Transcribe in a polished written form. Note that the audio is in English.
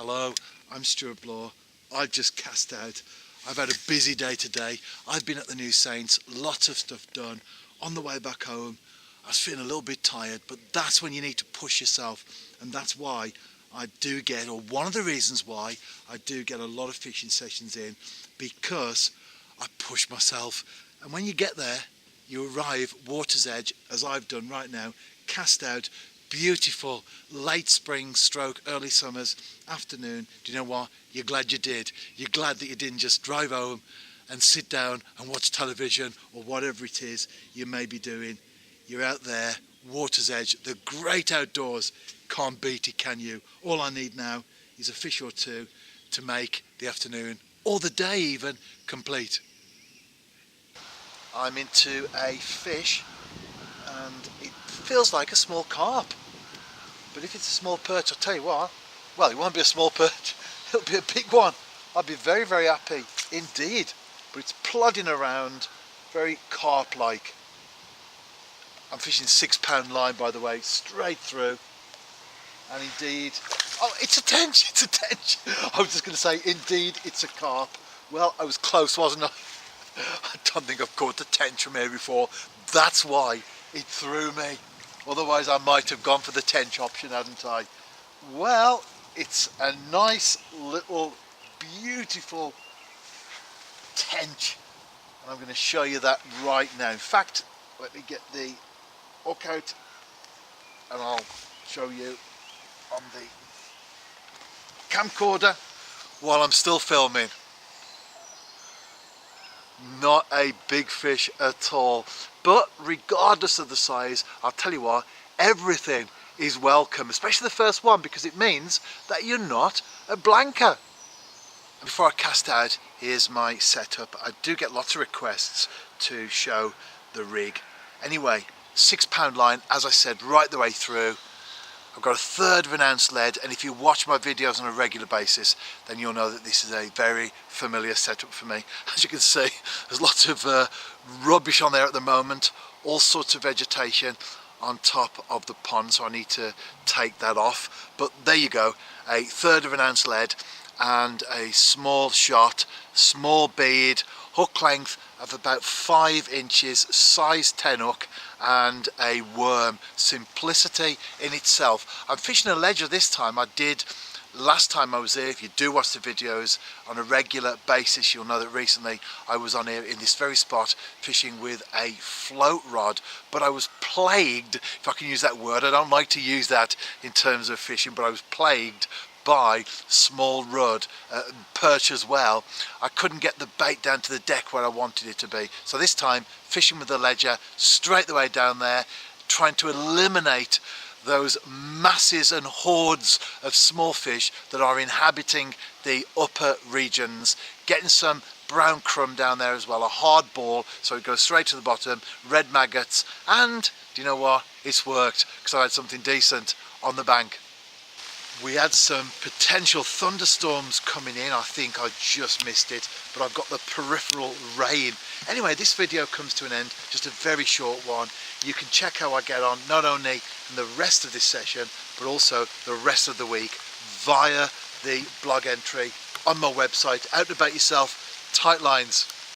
Hello, I'm Stuart Bloor. I've just cast out. I've had a busy day today. I've been at the New Saints, lots of stuff done. On the way back home, I was feeling a little bit tired, but that's when you need to push yourself. And that's why I do get, or one of the reasons why I do get a lot of fishing sessions in, because I push myself. And when you get there, you arrive water's edge, as I've done right now, cast out, beautiful late spring stroke early summer's afternoon. Do you know what? You're glad you did. You're glad that you didn't just drive home and sit down and watch television or whatever it is you may be doing. You're out there, water's edge, the great outdoors. Can't beat it, can you? All I need now is a fish or two to make the afternoon, or the day even, complete. I'm into a fish and it feels like a small carp. But if it's a small perch, I'll tell you what, well, it won't be a small perch, it'll be a big one. I'll be very, very happy indeed. But it's plodding around, very carp-like. I'm fishing 6-pound line, by the way, straight through. And indeed, oh, it's a tench, it's a tench. I was just going to say, indeed, it's a carp. Well, I was close, wasn't I? I don't think I've caught the tench from here before. That's why it threw me. Otherwise I might have gone for the tench option, hadn't I? Well, it's a nice little beautiful tench, and I'm going to show you that right now. In fact, let me get the hook out and I'll show you on the camcorder while I'm still filming. Not a big fish at all, but regardless of the size, I'll tell you what, everything is welcome, especially the first one, because it means that you're not a blanker. And before I cast out, here's my setup. I do get lots of requests to show the rig. Anyway, 6-pound line, as I said, right the way through. I've got 1/3 of an ounce lead, and if you watch my videos on a regular basis, then you'll know that this is a very familiar setup for me. As you can see, there's lots of rubbish on there at the moment, all sorts of vegetation on top of the pond, so I need to take that off. But there you go, 1/3 of an ounce lead and a small shot, small bead, hook length of about 5 inches, size 10 hook, and a worm. Simplicity in itself. I'm fishing a ledger this time. I did last time I was here. If you do watch the videos on a regular basis, you'll know that recently I was on here in this very spot fishing with a float rod, but I was plagued, if I can use that word. I don't like to use that in terms of fishing, but I was plagued by small rudd, perch as well. I couldn't get the bait down to the deck where I wanted it to be. So this time, fishing with the ledger, straight the way down there, trying to eliminate those masses and hordes of small fish that are inhabiting the upper regions, getting some brown crumb down there as well, a hard ball, so it goes straight to the bottom, red maggots, and do you know what? It's worked, because I had something decent on the bank. We had some potential thunderstorms coming in. I think I just missed it, but I've got the peripheral rain. Anyway, this video comes to an end, just a very short one. You can check how I get on, not only in the rest of this session, but also the rest of the week via the blog entry on my website. Out and about yourself, tight lines.